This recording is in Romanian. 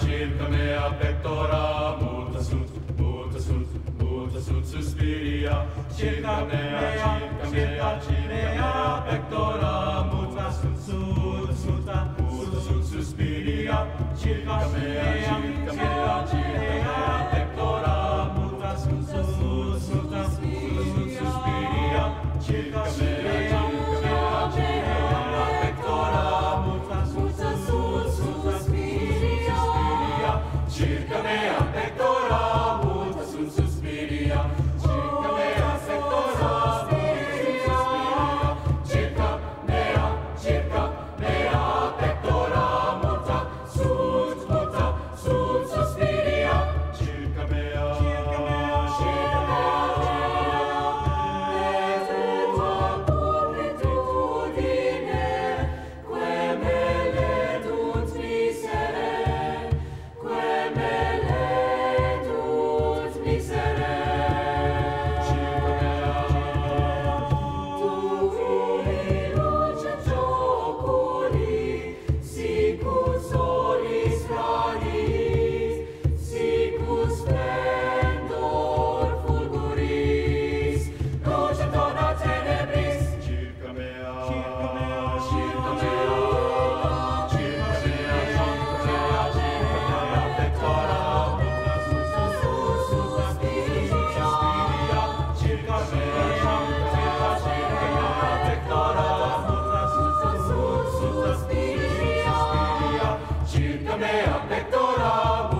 circa mea pectora, multa sunt suspiria, circa mea pectora, multa sunt suspiria, circa mea pectora, multa sunt suspiria, circa mea pectora, multa sunt suspiria, circa mea pectora, multa sunt suspiria, circa mea pectora, circa mea pectora, multa sunt suspiria, circa mea circa mea pectora.